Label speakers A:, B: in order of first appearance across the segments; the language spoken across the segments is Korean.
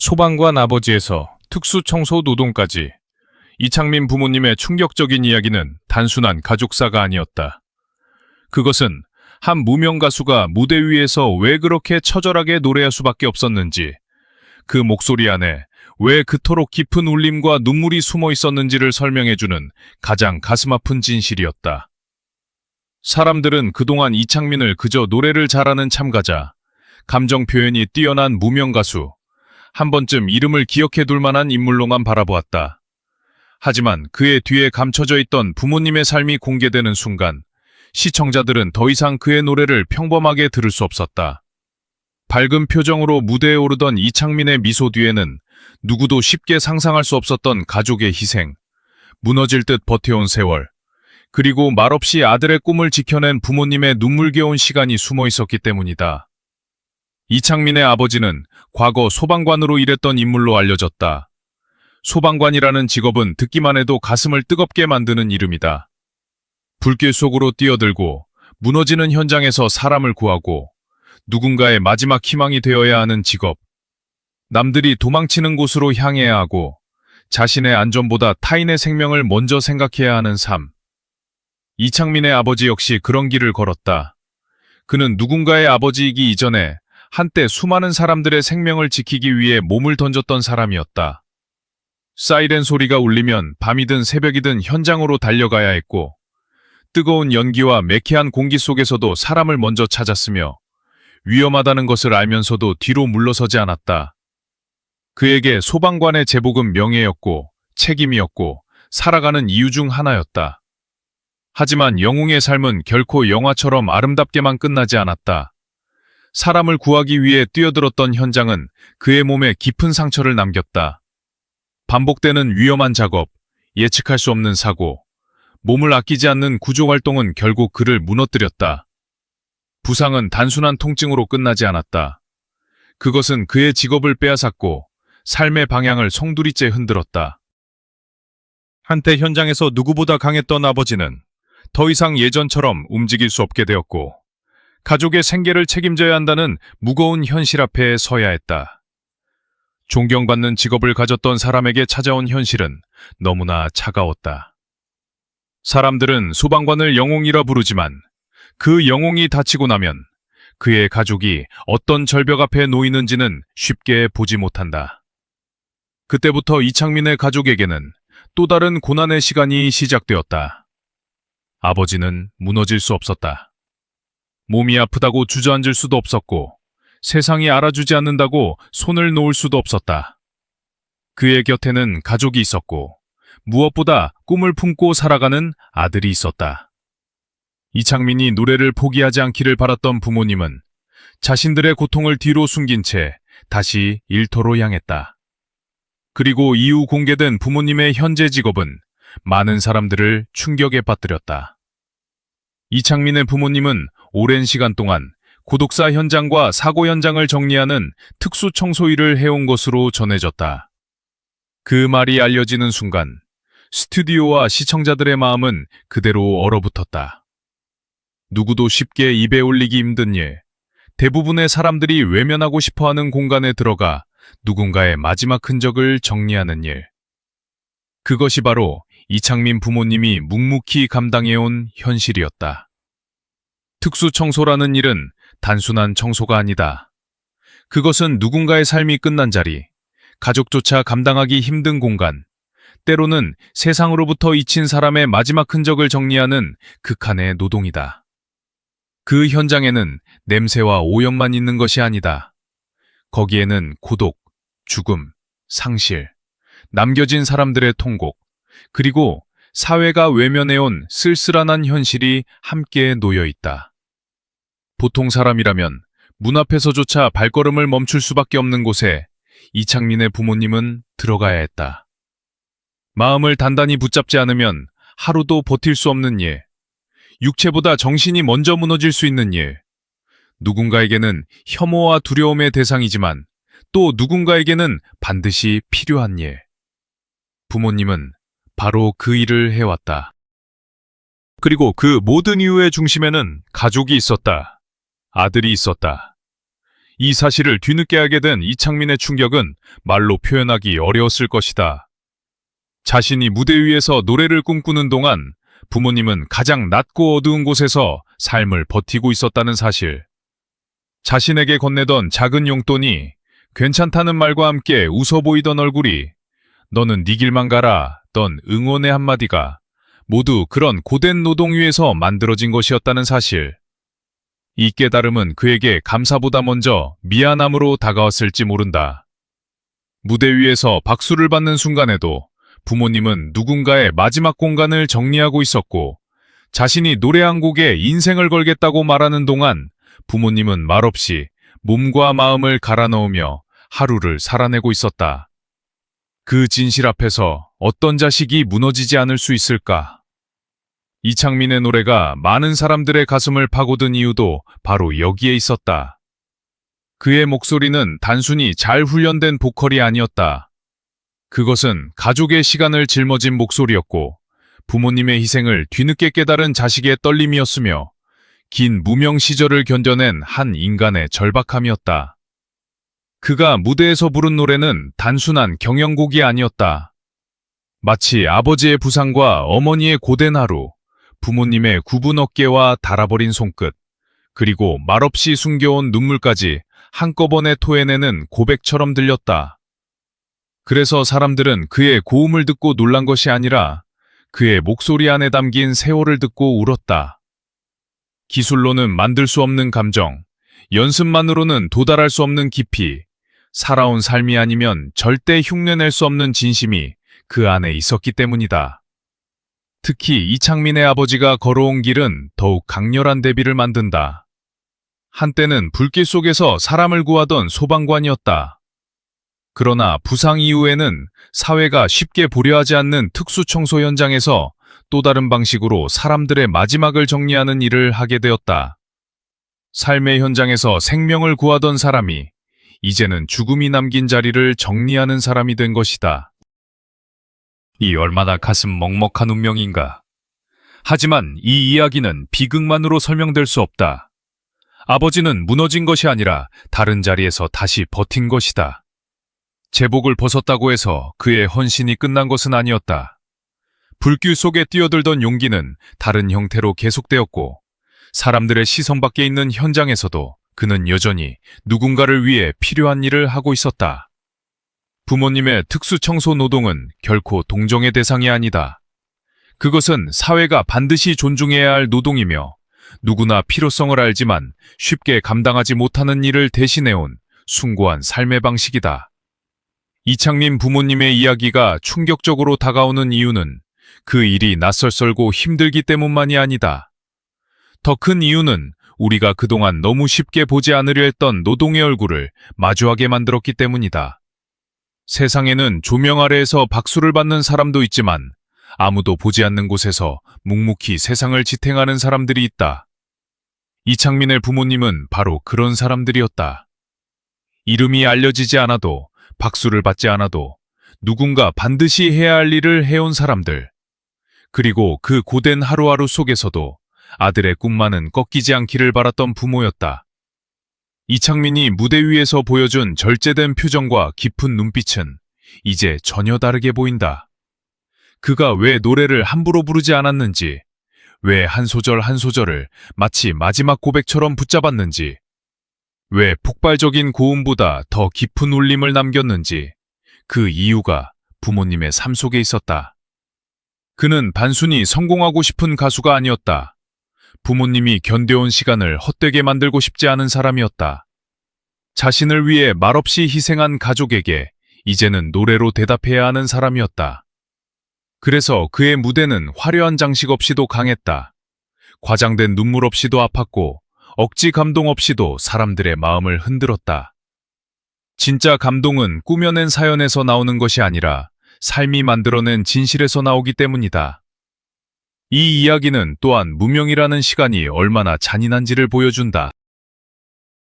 A: 소방관 아버지에서 특수청소 노동까지 이창민 부모님의 충격적인 이야기는 단순한 가족사가 아니었다. 그것은 한 무명 가수가 무대 위에서 왜 그렇게 처절하게 노래할 수밖에 없었는지, 그 목소리 안에 왜 그토록 깊은 울림과 눈물이 숨어 있었는지를 설명해주는 가장 가슴 아픈 진실이었다. 사람들은 그동안 이창민을 그저 노래를 잘하는 참가자, 감정 표현이 뛰어난 무명 가수, 한 번쯤 이름을 기억해둘 만한 인물로만 바라보았다. 하지만 그의 뒤에 감춰져 있던 부모님의 삶이 공개되는 순간, 시청자들은 더 이상 그의 노래를 평범하게 들을 수 없었다. 밝은 표정으로 무대에 오르던 이창민의 미소 뒤에는 누구도 쉽게 상상할 수 없었던 가족의 희생, 무너질 듯 버텨온 세월, 그리고 말없이 아들의 꿈을 지켜낸 부모님의 눈물겨운 시간이 숨어 있었기 때문이다. 이창민의 아버지는 과거 소방관으로 일했던 인물로 알려졌다. 소방관이라는 직업은 듣기만 해도 가슴을 뜨겁게 만드는 이름이다. 불길 속으로 뛰어들고 무너지는 현장에서 사람을 구하고 누군가의 마지막 희망이 되어야 하는 직업. 남들이 도망치는 곳으로 향해야 하고 자신의 안전보다 타인의 생명을 먼저 생각해야 하는 삶. 이창민의 아버지 역시 그런 길을 걸었다. 그는 누군가의 아버지이기 이전에 한때 수많은 사람들의 생명을 지키기 위해 몸을 던졌던 사람이었다. 사이렌 소리가 울리면 밤이든 새벽이든 현장으로 달려가야 했고, 뜨거운 연기와 매캐한 공기 속에서도 사람을 먼저 찾았으며, 위험하다는 것을 알면서도 뒤로 물러서지 않았다. 그에게 소방관의 제복은 명예였고, 책임이었고, 살아가는 이유 중 하나였다. 하지만 영웅의 삶은 결코 영화처럼 아름답게만 끝나지 않았다. 사람을 구하기 위해 뛰어들었던 현장은 그의 몸에 깊은 상처를 남겼다. 반복되는 위험한 작업, 예측할 수 없는 사고, 몸을 아끼지 않는 구조활동은 결국 그를 무너뜨렸다. 부상은 단순한 통증으로 끝나지 않았다. 그것은 그의 직업을 빼앗았고 삶의 방향을 송두리째 흔들었다. 한때 현장에서 누구보다 강했던 아버지는 더 이상 예전처럼 움직일 수 없게 되었고, 가족의 생계를 책임져야 한다는 무거운 현실 앞에 서야 했다. 존경받는 직업을 가졌던 사람에게 찾아온 현실은 너무나 차가웠다. 사람들은 소방관을 영웅이라 부르지만 그 영웅이 다치고 나면 그의 가족이 어떤 절벽 앞에 놓이는지는 쉽게 보지 못한다. 그때부터 이창민의 가족에게는 또 다른 고난의 시간이 시작되었다. 아버지는 무너질 수 없었다. 몸이 아프다고 주저앉을 수도 없었고, 세상이 알아주지 않는다고 손을 놓을 수도 없었다. 그의 곁에는 가족이 있었고, 무엇보다 꿈을 품고 살아가는 아들이 있었다. 이창민이 노래를 포기하지 않기를 바랐던 부모님은 자신들의 고통을 뒤로 숨긴 채 다시 일터로 향했다. 그리고 이후 공개된 부모님의 현재 직업은 많은 사람들을 충격에 빠뜨렸다. 이창민의 부모님은 오랜 시간 동안 고독사 현장과 사고 현장을 정리하는 특수 청소 일을 해온 것으로 전해졌다. 그 말이 알려지는 순간 스튜디오와 시청자들의 마음은 그대로 얼어붙었다. 누구도 쉽게 입에 올리기 힘든 일, 대부분의 사람들이 외면하고 싶어하는 공간에 들어가 누군가의 마지막 흔적을 정리하는 일. 그것이 바로 이창민 부모님이 묵묵히 감당해온 현실이었다. 특수청소라는 일은 단순한 청소가 아니다. 그것은 누군가의 삶이 끝난 자리, 가족조차 감당하기 힘든 공간, 때로는 세상으로부터 잊힌 사람의 마지막 흔적을 정리하는 극한의 노동이다. 그 현장에는 냄새와 오염만 있는 것이 아니다. 거기에는 고독, 죽음, 상실, 남겨진 사람들의 통곡, 그리고 사회가 외면해온 쓸쓸한 현실이 함께 놓여 있다. 보통 사람이라면 문 앞에서조차 발걸음을 멈출 수밖에 없는 곳에 이창민의 부모님은 들어가야 했다. 마음을 단단히 붙잡지 않으면 하루도 버틸 수 없는 일, 육체보다 정신이 먼저 무너질 수 있는 일, 누군가에게는 혐오와 두려움의 대상이지만 또 누군가에게는 반드시 필요한 일. 부모님은 바로 그 일을 해왔다. 그리고 그 모든 이유의 중심에는 가족이 있었다. 아들이 있었다. 이 사실을 뒤늦게 알게 된 이창민의 충격은 말로 표현하기 어려웠을 것이다. 자신이 무대 위에서 노래를 꿈꾸는 동안 부모님은 가장 낮고 어두운 곳에서 삶을 버티고 있었다는 사실. 자신에게 건네던 작은 용돈이 괜찮다는 말과 함께 웃어 보이던 얼굴이 너는 네 길만 가라 던 응원의 한마디가 모두 그런 고된 노동 위에서 만들어진 것이었다는 사실. 이 깨달음은 그에게 감사보다 먼저 미안함으로 다가왔을지 모른다. 무대 위에서 박수를 받는 순간에도 부모님은 누군가의 마지막 공간을 정리하고 있었고 자신이 노래 한 곡에 인생을 걸겠다고 말하는 동안 부모님은 말없이 몸과 마음을 갈아 넣으며 하루를 살아내고 있었다. 그 진실 앞에서 어떤 자식이 무너지지 않을 수 있을까? 이창민의 노래가 많은 사람들의 가슴을 파고든 이유도 바로 여기에 있었다. 그의 목소리는 단순히 잘 훈련된 보컬이 아니었다. 그것은 가족의 시간을 짊어진 목소리였고 부모님의 희생을 뒤늦게 깨달은 자식의 떨림이었으며 긴 무명 시절을 견뎌낸 한 인간의 절박함이었다. 그가 무대에서 부른 노래는 단순한 경연곡이 아니었다. 마치 아버지의 부상과 어머니의 고된 하루, 부모님의 굽은 어깨와 닳아버린 손끝, 그리고 말없이 숨겨온 눈물까지 한꺼번에 토해내는 고백처럼 들렸다. 그래서 사람들은 그의 고음을 듣고 놀란 것이 아니라 그의 목소리 안에 담긴 세월을 듣고 울었다. 기술로는 만들 수 없는 감정, 연습만으로는 도달할 수 없는 깊이, 살아온 삶이 아니면 절대 흉내낼 수 없는 진심이 그 안에 있었기 때문이다. 특히 이창민의 아버지가 걸어온 길은 더욱 강렬한 대비를 만든다. 한때는 불길 속에서 사람을 구하던 소방관이었다. 그러나 부상 이후에는 사회가 쉽게 보려하지 않는 특수 청소 현장에서 또 다른 방식으로 사람들의 마지막을 정리하는 일을 하게 되었다. 삶의 현장에서 생명을 구하던 사람이 이제는 죽음이 남긴 자리를 정리하는 사람이 된 것이다. 이 얼마나 가슴 먹먹한 운명인가. 하지만 이 이야기는 비극만으로 설명될 수 없다. 아버지는 무너진 것이 아니라 다른 자리에서 다시 버틴 것이다. 제복을 벗었다고 해서 그의 헌신이 끝난 것은 아니었다. 불길 속에 뛰어들던 용기는 다른 형태로 계속되었고 사람들의 시선 밖에 있는 현장에서도 그는 여전히 누군가를 위해 필요한 일을 하고 있었다. 부모님의 특수청소 노동은 결코 동정의 대상이 아니다. 그것은 사회가 반드시 존중해야 할 노동이며 누구나 필요성을 알지만 쉽게 감당하지 못하는 일을 대신해온 숭고한 삶의 방식이다. 이창민 부모님의 이야기가 충격적으로 다가오는 이유는 그 일이 낯설고 힘들기 때문만이 아니다. 더 큰 이유는 우리가 그동안 너무 쉽게 보지 않으려 했던 노동의 얼굴을 마주하게 만들었기 때문이다. 세상에는 조명 아래에서 박수를 받는 사람도 있지만 아무도 보지 않는 곳에서 묵묵히 세상을 지탱하는 사람들이 있다. 이창민의 부모님은 바로 그런 사람들이었다. 이름이 알려지지 않아도 박수를 받지 않아도 누군가 반드시 해야 할 일을 해온 사람들. 그리고 그 고된 하루하루 속에서도 아들의 꿈만은 꺾이지 않기를 바랐던 부모였다. 이창민이 무대 위에서 보여준 절제된 표정과 깊은 눈빛은 이제 전혀 다르게 보인다. 그가 왜 노래를 함부로 부르지 않았는지, 왜 한 소절 한 소절을 마치 마지막 고백처럼 붙잡았는지, 왜 폭발적인 고음보다 더 깊은 울림을 남겼는지 그 이유가 부모님의 삶 속에 있었다. 그는 단순히 성공하고 싶은 가수가 아니었다. 부모님이 견뎌온 시간을 헛되게 만들고 싶지 않은 사람이었다. 자신을 위해 말없이 희생한 가족에게 이제는 노래로 대답해야 하는 사람이었다. 그래서 그의 무대는 화려한 장식 없이도 강했다. 과장된 눈물 없이도 아팠고 억지 감동 없이도 사람들의 마음을 흔들었다. 진짜 감동은 꾸며낸 사연에서 나오는 것이 아니라 삶이 만들어낸 진실에서 나오기 때문이다. 이 이야기는 또한 무명이라는 시간이 얼마나 잔인한지를 보여준다.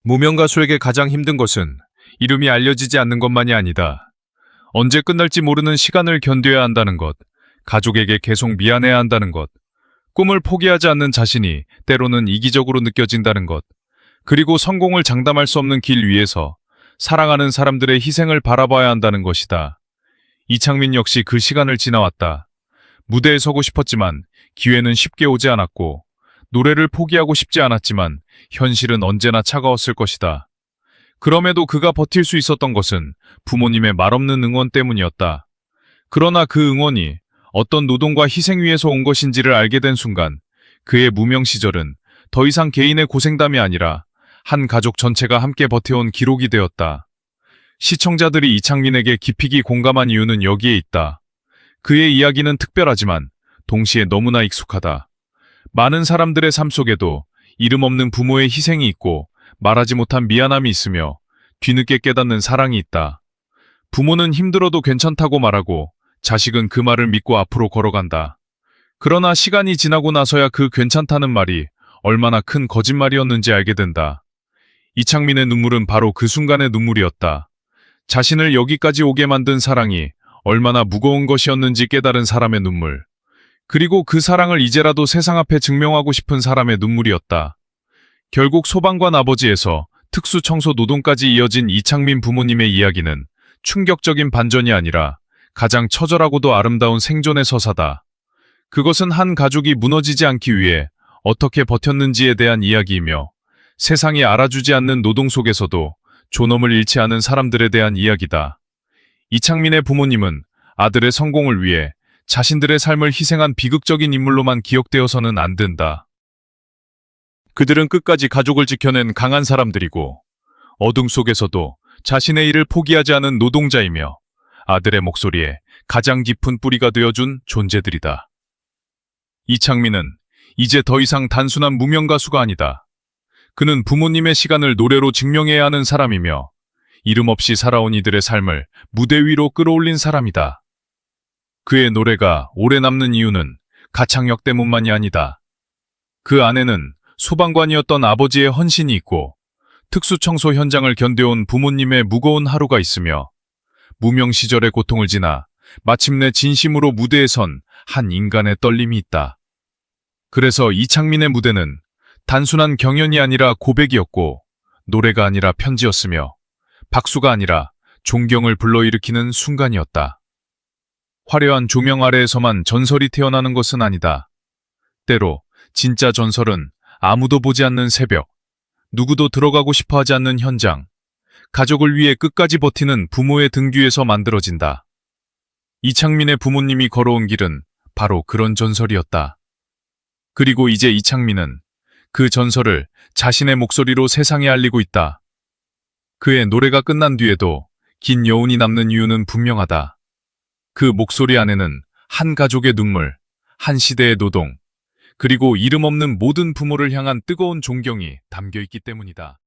A: 무명 가수에게 가장 힘든 것은 이름이 알려지지 않는 것만이 아니다. 언제 끝날지 모르는 시간을 견뎌야 한다는 것, 가족에게 계속 미안해야 한다는 것, 꿈을 포기하지 않는 자신이 때로는 이기적으로 느껴진다는 것, 그리고 성공을 장담할 수 없는 길 위에서 사랑하는 사람들의 희생을 바라봐야 한다는 것이다. 이창민 역시 그 시간을 지나왔다. 무대에 서고 싶었지만 기회는 쉽게 오지 않았고, 노래를 포기하고 싶지 않았지만 현실은 언제나 차가웠을 것이다. 그럼에도 그가 버틸 수 있었던 것은 부모님의 말없는 응원 때문이었다. 그러나 그 응원이 어떤 노동과 희생 위에서 온 것인지를 알게 된 순간, 그의 무명 시절은 더 이상 개인의 고생담이 아니라 한 가족 전체가 함께 버텨온 기록이 되었다. 시청자들이 이창민에게 깊이 공감한 이유는 여기에 있다. 그의 이야기는 특별하지만 동시에 너무나 익숙하다. 많은 사람들의 삶 속에도 이름 없는 부모의 희생이 있고 말하지 못한 미안함이 있으며 뒤늦게 깨닫는 사랑이 있다. 부모는 힘들어도 괜찮다고 말하고 자식은 그 말을 믿고 앞으로 걸어간다. 그러나 시간이 지나고 나서야 그 괜찮다는 말이 얼마나 큰 거짓말이었는지 알게 된다. 이창민의 눈물은 바로 그 순간의 눈물이었다. 자신을 여기까지 오게 만든 사랑이 얼마나 무거운 것이었는지 깨달은 사람의 눈물. 그리고 그 사랑을 이제라도 세상 앞에 증명하고 싶은 사람의 눈물이었다. 결국 소방관 아버지에서 특수청소 노동까지 이어진 이창민 부모님의 이야기는 충격적인 반전이 아니라 가장 처절하고도 아름다운 생존의 서사다. 그것은 한 가족이 무너지지 않기 위해 어떻게 버텼는지에 대한 이야기이며, 세상이 알아주지 않는 노동 속에서도 존엄을 잃지 않은 사람들에 대한 이야기다. 이창민의 부모님은 아들의 성공을 위해 자신들의 삶을 희생한 비극적인 인물로만 기억되어서는 안 된다. 그들은 끝까지 가족을 지켜낸 강한 사람들이고, 어둠 속에서도 자신의 일을 포기하지 않은 노동자이며, 아들의 목소리에 가장 깊은 뿌리가 되어준 존재들이다. 이창민은 이제 더 이상 단순한 무명 가수가 아니다. 그는 부모님의 시간을 노래로 증명해야 하는 사람이며, 이름 없이 살아온 이들의 삶을 무대 위로 끌어올린 사람이다. 그의 노래가 오래 남는 이유는 가창력 때문만이 아니다. 그 안에는 소방관이었던 아버지의 헌신이 있고, 특수청소 현장을 견뎌온 부모님의 무거운 하루가 있으며, 무명 시절의 고통을 지나 마침내 진심으로 무대에 선 한 인간의 떨림이 있다. 그래서 이창민의 무대는 단순한 경연이 아니라 고백이었고, 노래가 아니라 편지였으며, 박수가 아니라 존경을 불러일으키는 순간이었다. 화려한 조명 아래에서만 전설이 태어나는 것은 아니다. 때로 진짜 전설은 아무도 보지 않는 새벽, 누구도 들어가고 싶어하지 않는 현장, 가족을 위해 끝까지 버티는 부모의 등 뒤에서 만들어진다. 이창민의 부모님이 걸어온 길은 바로 그런 전설이었다. 그리고 이제 이창민은 그 전설을 자신의 목소리로 세상에 알리고 있다. 그의 노래가 끝난 뒤에도 긴 여운이 남는 이유는 분명하다. 그 목소리 안에는 한 가족의 눈물, 한 시대의 노동, 그리고 이름 없는 모든 부모를 향한 뜨거운 존경이 담겨 있기 때문이다.